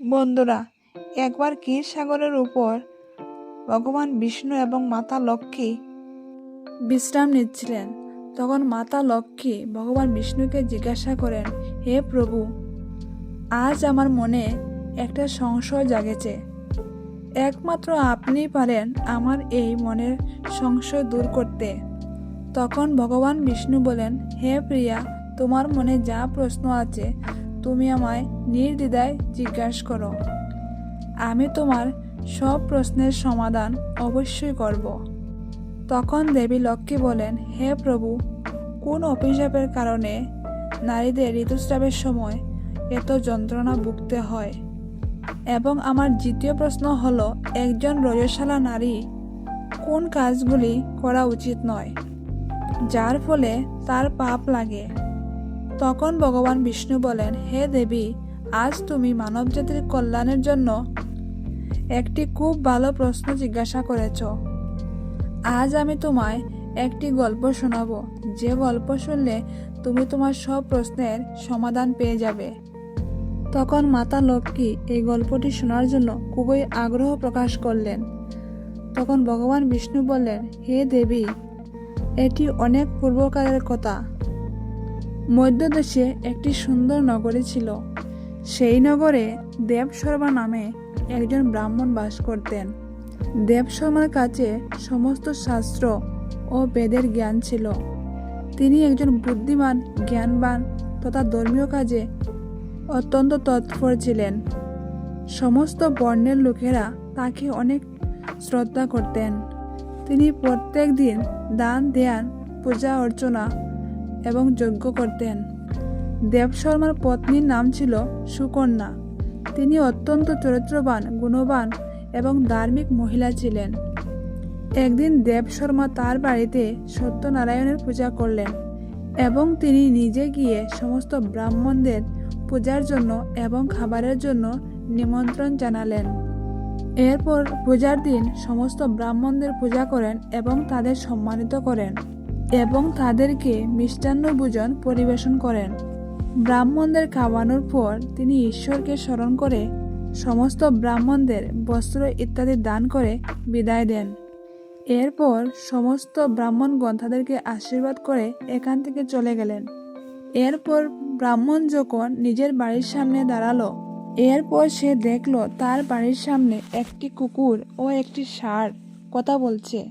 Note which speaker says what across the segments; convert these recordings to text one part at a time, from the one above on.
Speaker 1: বন্ধুরা, একবার ক্ষীরসাগরের উপর ভগবান বিষ্ণু এবং মাতা লক্ষ্মী বিশ্রাম নিচ্ছিলেন। তখন মাতা লক্ষ্মী ভগবান বিষ্ণুকে জিজ্ঞাসা করেন, হে প্রভু, আজ আমার মনে একটা সংশয় জাগেছে। একমাত্র আপনিই পারেন আমার এই মনের সংশয় দূর করতে। তখন ভগবান বিষ্ণু বলেন, হে প্রিয়া, তোমার মনে যা প্রশ্ন আছে তুমি আমায় নির্দ্বিধায় জিজ্ঞাসা করো। আমি তোমার সব প্রশ্নের সমাধান অবশ্যই করব। তখন দেবী লক্ষ্মী বলেন, হে প্রভু, কোন অভিশাপের কারণে নারীদের ঋতুস্রাবের সময় এত যন্ত্রণা ভুগতে হয়? এবং আমার দ্বিতীয় প্রশ্ন হলো, একজন রজস্বলা নারী কোন কাজগুলি করা উচিত নয় যার ফলে তার পাপ লাগে? তখন ভগবান বিষ্ণু বলেন, হে দেবী, আজ তুমি মানবজাতির কল্যাণের জন্য একটি খুব ভালো প্রশ্ন জিজ্ঞাসা করেছ। আজ আমি তোমায় একটি গল্প শোনাবো, যে গল্প শুনলে তুমি তোমার সব প্রশ্নের সমাধান পেয়ে যাবে। তখন মাতা লক্ষ্মী এই গল্পটি শোনার জন্য খুবই আগ্রহ প্রকাশ করলেন। তখন ভগবান বিষ্ণু বললেন, হে দেবী, এটি অনেক পূর্বকালের কথা। মধ্যদেশে একটি সুন্দর নগরী ছিল। সেই নগরে দেবশর্মা নামে একজন ব্রাহ্মণ বাস করতেন। দেবশর্মার কাছে সমস্ত শাস্ত্র ও বেদের জ্ঞান ছিল। তিনি একজন বুদ্ধিমান, জ্ঞানবান তথা ধর্মীয় কাজে অত্যন্ত তৎপর ছিলেন। সমস্ত বর্ণের লোকেরা তাকে অনেক শ্রদ্ধা করতেন। তিনি প্রত্যেক দিন দান ধ্যান, পূজা অর্চনা এবং যজ্ঞ করতেন। দেবশর্মার পত্নীর নাম ছিল সুকন্যা। তিনি অত্যন্ত চরিত্রবান, গুণবান এবং ধার্মিক মহিলা ছিলেন। একদিন দেবশর্মা তার বাড়িতে সত্যনারায়ণের পূজা করলেন এবং তিনি নিজে গিয়ে সমস্ত ব্রাহ্মণদের পূজার জন্য এবং খাবারের জন্য নিমন্ত্রণ জানালেন। এরপর পূজার দিন সমস্ত ব্রাহ্মণদের পূজা করেন এবং তাদের সম্মানিত করেন এবং তাদেরকে মিষ্টান্ন ভোজন পরিবেশন করেন। ব্রাহ্মণদের খাওয়ানোর পর তিনি ঈশ্বরকে স্মরণ করে সমস্ত ব্রাহ্মণদের বস্ত্র ইত্যাদি দান করে বিদায় দেন। এরপর সমস্ত ব্রাহ্মণগণ তাদেরকে আশীর্বাদ করে এখান থেকে চলে গেলেন। এরপর ব্রাহ্মণ যখন নিজের বাড়ির সামনে দাঁড়ালো, এরপর সে দেখলো তার বাড়ির সামনে একটি কুকুর ও একটি ষাঁড় কথা বলছে।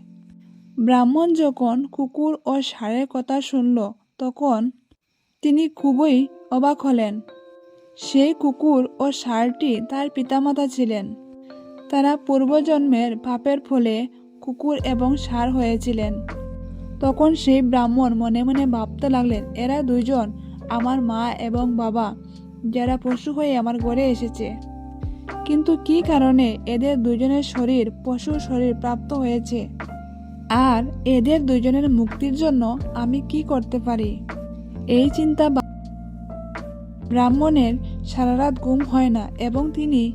Speaker 1: ব্রাহ্মণ যখন কুকুর ও ষাঁড়ের কথা শুনল, তখন তিনি খুবই অবাক হলেন। সেই কুকুর ও ষাঁড়টি তার পিতামাতা ছিলেন। তারা পূর্বজন্মের পাপের ফলে কুকুর এবং ষাঁড় হয়েছিলেন। তখন সেই ব্রাহ্মণ মনে মনে ভাবতে লাগলেন, এরা দুইজন আমার মা এবং বাবা, যারা পশু হয়ে আমার ঘরে এসেছে। কিন্তু কি কারণে এদের দুজনের শরীর পশুর শরীর প্রাপ্ত হয়েছে? আর এদের দুজনের মুক্তির জন্য আমি কি করতে পারি? এই চিন্তা ব্রাহ্মণের সারা রাত ঘুম হয় না এবং তিনি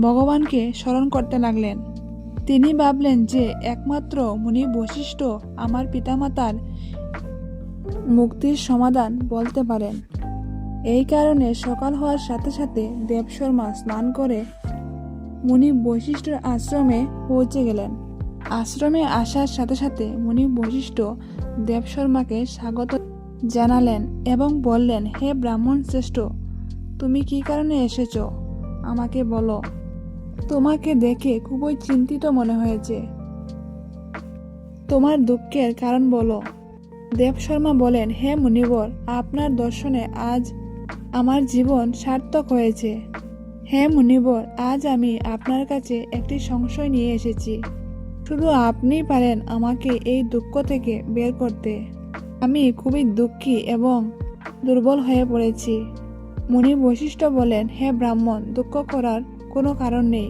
Speaker 1: ভগবানকে স্মরণ করতে লাগলেন। তিনি ভাবলেন যে একমাত্র মুনি বশিষ্ঠ আমার পিতামাতার মুক্তির সমাধান বলতে পারেন। এই কারণে সকাল হওয়ার সাথে সাথে দেবশর্মা স্নান করে মুনি বশিষ্ঠের আশ্রমে পৌঁছে গেলেন। আশ্রমে আসার সাথে সাথে মুনি বশিষ্ঠ দেবশর্মাকে স্বাগত জানালেন এবং বললেন, হে ব্রাহ্মণ শ্রেষ্ঠ, তুমি কি কারণে এসেছো আমাকে বলো। তোমাকে দেখে খুবই চিন্তিত মনে হয়েছে। তোমার দুঃখের কারণ বলো। দেবশর্মা বলেন, হে মুনিবর, আপনার দর্শনে আজ আমার জীবন সার্থক হয়েছে। হে মুনিবর, আজ আমি আপনার কাছে একটি সংশয় নিয়ে এসেছি। শুধু আপনিই পারেন আমাকে এই দুঃখ থেকে বের করতে। আমি খুবই দুঃখী এবং দুর্বল হয়ে পড়েছি। মুনি বশিষ্ঠ বলেন, হে ব্রাহ্মণ, দুঃখ করার কোনো কারণ নেই।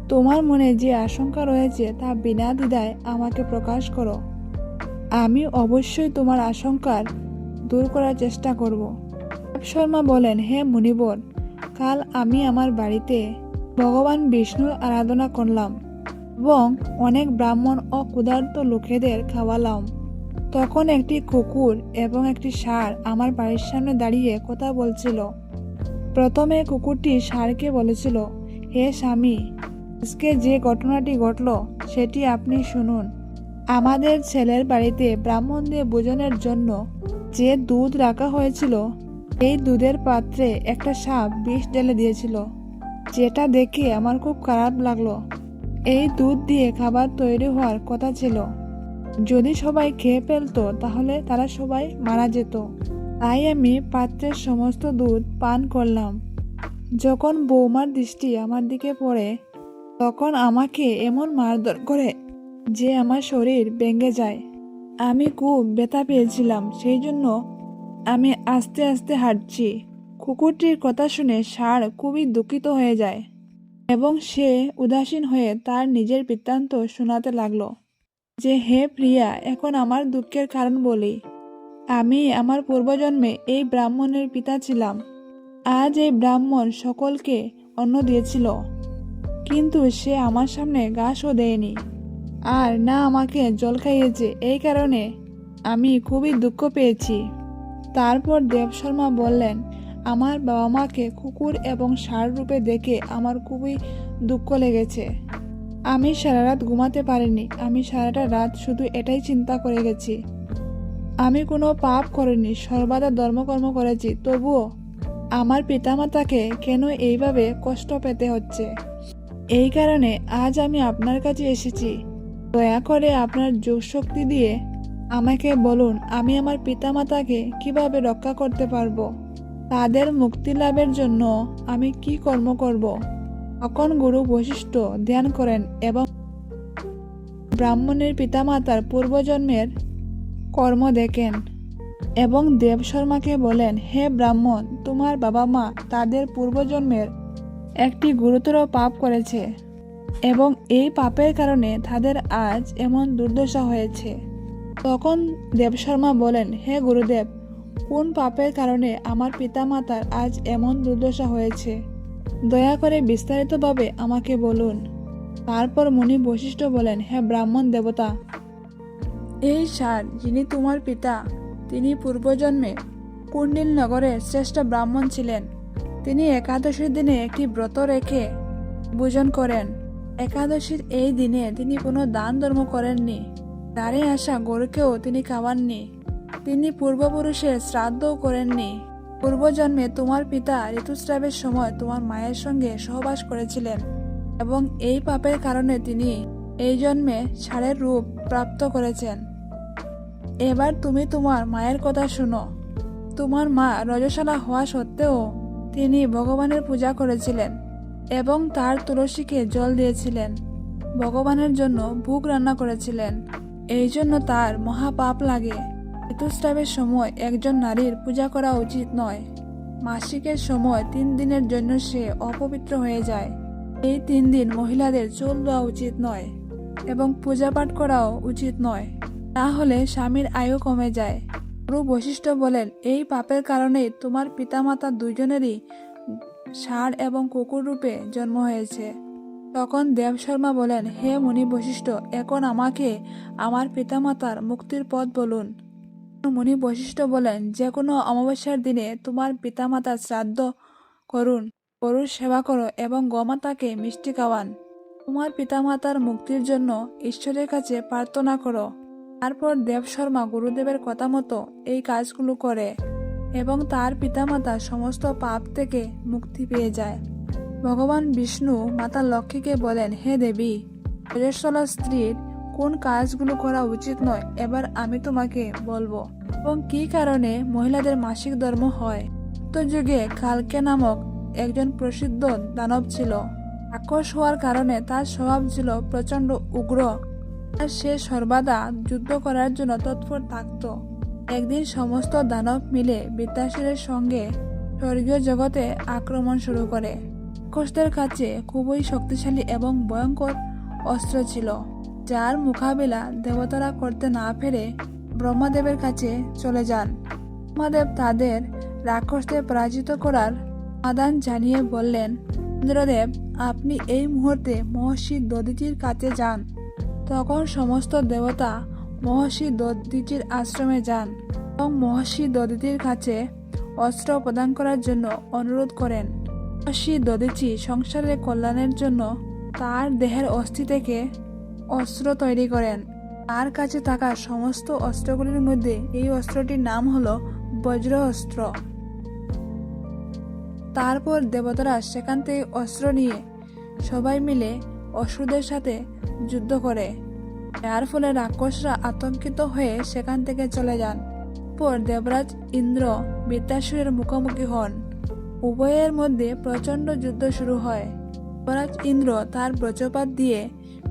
Speaker 1: তোমার মনে যে আশঙ্কা রয়েছে তা বিনা দ্বিধায় আমাকে প্রকাশ করো। আমি অবশ্যই তোমার আশঙ্কার দূর করার চেষ্টা করব। দেবশর্মা বলেন, হে মুনিবর, কাল আমি আমার বাড়িতে ভগবান বিষ্ণুর আরাধনা করলাম এবং অনেক ব্রাহ্মণ ও ক্ষুধার্ত লোকেদের খাওয়ালাম। তখন একটি কুকুর এবং একটি ষাঁড় আমার বাড়ির সামনে দাঁড়িয়ে কথা বলছিল। প্রথমে কুকুরটি ষাঁড়কে বলেছিল, হে স্বামী, আজকে যে ঘটনাটি ঘটল সেটি আপনি শুনুন। আমাদের ছেলের বাড়িতে ব্রাহ্মণদের ভোজনের জন্য যে দুধ রাখা হয়েছিল, এই দুধের পাত্রে একটা সাপ বিষ ঢেলে দিয়েছিল, যেটা দেখে আমার খুব খারাপ লাগলো। এই দুধ দিয়ে খাবার তৈরি হওয়ার কথা ছিল। যদি সবাই খেয়ে ফেলতো তাহলে তারা সবাই মারা যেত। তাই আমি পাত্রের সমস্ত দুধ পান করলাম। যখন বৌমার দৃষ্টি আমার দিকে পড়ে, তখন আমাকে এমন মারধর করে যে আমার শরীর ভেঙে যায়। আমি খুব ব্যথা পেয়েছিলাম, সেই জন্য আমি আস্তে আস্তে হাঁটছি। কুকুরটির কথা শুনে ষাঁড় খুবই দুঃখিত হয়ে যায় এবং সে উদাসীন হয়ে তার নিজের বৃত্তান্ত শোনাতে লাগলো যে, হে প্রিয়া, এখন আমার দুঃখের কারণ বলি। আমি আমার পূর্বজন্মে এই ব্রাহ্মণের পিতা ছিলাম। আজ এই ব্রাহ্মণ সকলকে অন্ন দিয়েছিল, কিন্তু সে আমার সামনে ঘাসও দেয়নি, আর না আমাকে জল খাইয়েছে। এই কারণে আমি খুবই দুঃখ পেয়েছি। তারপর দেবশর্মা বললেন, আমার বাবা মাকে কুকুর এবং ষাঁড় রূপে দেখে আমার খুবই দুঃখ লেগেছে। আমি সারা রাত ঘুমাতে পারিনি। আমি সারাটা রাত শুধু এটাই চিন্তা করে গেছি, আমি কোনো পাপ করিনি, সর্বদা ধর্মকর্ম করেছি, তবুও আমার পিতামাতাকে কেন এইভাবে কষ্ট পেতে হচ্ছে। এই কারণে আজ আমি আপনার কাছে এসেছি। দয়া করে আপনার যোগশক্তি দিয়ে আমাকে বলুন, আমি আমার পিতামাতাকে কিভাবে রক্ষা করতে পারবো। তাদের মুক্তি লাভের জন্য আমি কি কর্ম করব। তখন গুরু বশিষ্ঠ ধ্যান করেন এবং ব্রাহ্মণের পিতামাতার পূর্বজন্মের কর্ম দেখেন এবং দেবশর্মাকে বলেন, হে ব্রাহ্মণ, তোমার বাবা মা তাদের পূর্বজন্মের একটি গুরুতর পাপ করেছে এবং এই পাপের কারণে তাদের আজ এমন দুর্দশা হয়েছে। তখন দেবশর্মা বলেন, হে গুরুদেব, কোন পাপের কারণে আমার পিতামাতার আজ এমন দুর্দশা হয়েছে? দয়া করে বিস্তারিতভাবে আমাকে বলুন। তারপর মুনি বশিষ্ঠ বলেন, হে ব্রাহ্মণ দেবতা, এই ষাঁড় যিনি তোমার পিতা, তিনি পূর্বজন্মে কুণ্ডিল নগরের শ্রেষ্ঠ ব্রাহ্মণ ছিলেন। তিনি একাদশীর দিনে একটি ব্রত রেখে ভোজন করেন। একাদশীর এই দিনে তিনি কোনো দান ধর্ম করেননি। দ্বারে আসা গরুকেও তিনি খাওয়াননি। তিনি পূর্বপুরুষের শ্রাদ্ধও করেননি। পূর্বজন্মে তোমার পিতা ঋতুস্রাবের সময় তোমার মায়ের সঙ্গে সহবাস করেছিলেন এবং এই পাপের কারণে তিনি এই জন্মে ষাঁড়ের রূপ প্রাপ্ত করেছেন। এবার তুমি তোমার মায়ের কথা শুনো। তোমার মা রজস্বলা হওয়া সত্ত্বেও তিনি ভগবানের পূজা করেছিলেন এবং তার তুলসীকে জল দিয়েছিলেন, ভগবানের জন্য ভোগ রান্না করেছিলেন। এই জন্য তার মহাপাপ লাগে। ঋতুস্রাবের সময় একজন নারীর পূজা করা উচিত নয়। মাসিকের সময় 3 দিনের জন্য সে অপবিত্র হয়ে যায়। এই 3 দিন মহিলাদের চুল দেওয়া উচিত নয় এবং পূজা পাঠ করাও উচিত নয়, তাহলে স্বামীর আয়ু কমে যায়। গুরু বশিষ্ঠ বলেন, এই পাপের কারণেই তোমার পিতামাতা দুজনেরই ষাঁড় এবং কুকুর রূপে জন্ম হয়েছে। তখন দেবশর্মা বলেন, হে মুনি বশিষ্ঠ, এখন আমাকে আমার পিতামাতার মুক্তির পথ বলুন। মুনি বশিষ্ঠ বলেন, যে কোনো অমাবস্যার দিনে তোমার পিতামাতার শ্রাদ্ধ করুন, গরুর সেবা করো এবং গোমাতাকে মিষ্টি খাওয়ান। তোমার পিতামাতার মুক্তির জন্য ঈশ্বরের কাছে প্রার্থনা করো। তারপর দেবশর্মা গুরুদেবের কথা মতো এই কাজগুলো করে এবং তার পিতামাতা সমস্ত পাপ থেকে মুক্তি পেয়ে যায়। ভগবান বিষ্ণু মাতা লক্ষ্মীকে বলেন, হে দেবী, রজস্বলা স্ত্রীর কোন কাজগুলো করা উচিত নয় এবার আমি তোমাকে বলবো এবং কি কারণে মহিলাদের মাসিক ধর্ম হয়। যুগে কালকে নামক একজন প্রসিদ্ধ দানব ছিল। রাক্ষস হওয়ার কারণে তার স্বভাব ছিল প্রচণ্ড উগ্র আর সে সর্বদা যুদ্ধ করার জন্য তৎপর থাকত। একদিন সমস্ত দানব মিলে বৃত্তাসুরের সঙ্গে স্বর্গীয় জগতে আক্রমণ শুরু করে। রাক্ষসদের কাছে খুবই শক্তিশালী এবং ভয়ঙ্কর অস্ত্র ছিল, যার মোকাবিলা দেবতারা করতে না পেরে ব্রহ্মদেবের কাছে চলে যান। ব্রহ্মদেব তাদের রাক্ষসদের পরাজিত করার সমাধান জানিয়ে বললেন, ইন্দ্রদেব, আপনি এই মুহূর্তে মহর্ষি দধিচির কাছে যান। তখন সমস্ত দেবতা মহর্ষি দধিচির আশ্রমে যান এবং মহর্ষি দধিচির কাছে অস্ত্র প্রদান করার জন্য অনুরোধ করেন। দেবর্ষি দধিচি সংসারের কল্যাণের জন্য তার দেহের অস্থি থেকে অস্ত্র তৈরি করেন। তার কাছে থাকা সমস্ত অস্ত্রগুলির মধ্যে এই অস্ত্রটির নাম হলো বজ্র অস্ত্র। তারপর দেবতারা সেখান থেকে অস্ত্র নিয়ে সবাই মিলে অসুরদের সাথে যুদ্ধ করে। যার ফলে রাক্ষসরা আতঙ্কিত হয়ে সেখান থেকে চলে যান। পর দেবরাজ ইন্দ্র বৃত্তাসুরের মুখোমুখি হন। উভয়ের মধ্যে প্রচণ্ড যুদ্ধ শুরু হয়। দেবরাজ ইন্দ্র তার বজ্রপাত দিয়ে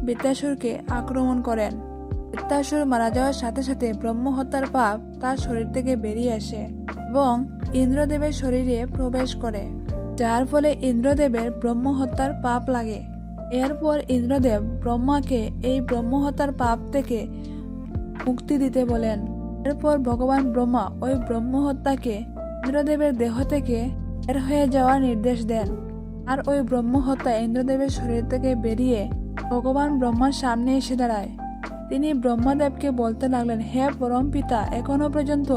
Speaker 1: বৃত্তাসুরকে আক্রমণ করেন। বৃত্তাসুর মারা যাওয়ার সাথে সাথে ব্রহ্ম হত্যার পাপ তার শরীর থেকে বেরিয়ে আসে এবং ইন্দ্রদেবের শরীরে প্রবেশ করে, যার ফলে ইন্দ্রদেবের ব্রহ্ম হত্যার পাপ লাগে। এরপর ইন্দ্রদেব ব্রহ্মাকে এই ব্রহ্ম হত্যার পাপ থেকে মুক্তি দিতে বলেন। এরপর ভগবান ব্রহ্মা ওই ব্রহ্ম হত্যাকে ইন্দ্রদেবের দেহ থেকে বের হয়ে যাওয়ার নির্দেশ দেন। আর ওই ব্রহ্ম হত্যা ইন্দ্রদেবের শরীর থেকে বেরিয়ে ভগবান ব্রহ্মার সামনে এসে দাঁড়ায়। তিনি ব্রহ্মাদেবকে বলতে লাগলেন, হে পরম পিতা, এখনো পর্যন্ত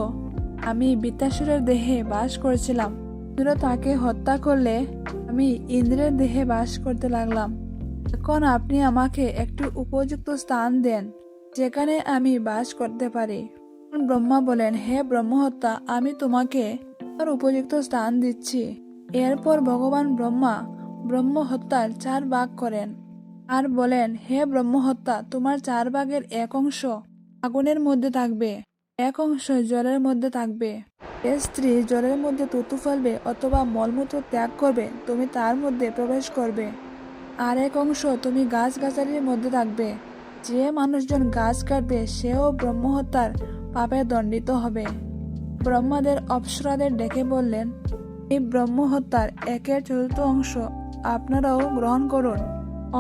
Speaker 1: আমি বৃত্তাসুরের দেহে বাস করেছিলাম। ইন্দ্র তাকে হত্যা করলে আমি ইন্দ্রের দেহে বাস করতে লাগলাম। এখন আপনি আমাকে একটু উপযুক্ত স্থান দেন যেখানে আমি বাস করতে পারি। ব্রহ্মা বলেন, হে ব্রহ্মহত্যা, আমি তোমাকে আর উপযুক্ত স্থান দিচ্ছি। এরপর ভগবান ব্রহ্মা ব্রহ্ম হত্যার 4 ভাগ করেন আর বলেন, হে ব্রহ্মহত্যা, তোমার 4 ভাগের এক অংশ আগুনের মধ্যে থাকবে, এক অংশ জলের মধ্যে থাকবে। যে স্ত্রী জলের মধ্যে থুতু ফেলবে অথবা মলমূত্র ত্যাগ করবে তুমি তার মধ্যে প্রবেশ করবে। আর এক অংশ তুমি গাছগাছালির মধ্যে থাকবে। যে মানুষজন গাছ কাটবে সেও ব্রহ্মহত্যার পাপে দণ্ডিত হবে। ব্রহ্মাদের অপ্সরাদের ডেকে বললেন, এই ব্রহ্মহত্যার 1/4 অংশ আপনারাও গ্রহণ করুন।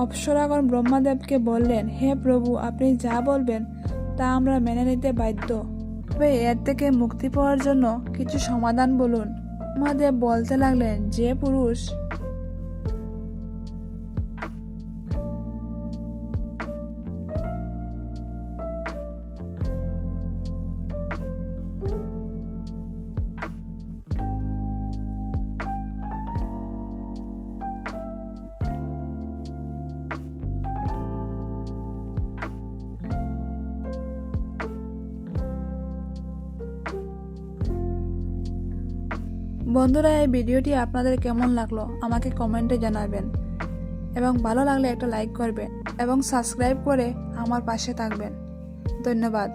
Speaker 1: অপ্সরাগণ ব্রহ্মাদেবকে বললেন, হে প্রভু, আপনি যা বলবেন তা আমরা মেনে নিতে বাধ্য, তবে এর থেকে মুক্তি পাওয়ার জন্য কিছু সমাধান বলুন। ব্রহ্মাদেব বলতে লাগলেন, যে পুরুষ বন্ধুরা, এই ভিডিওটি আপনাদের কেমন লাগলো আমাকে কমেন্টে জানাবেন এবং ভালো লাগলে একটা লাইক করবেন এবং সাবস্ক্রাইব করে আমার পাশে থাকবেন। ধন্যবাদ।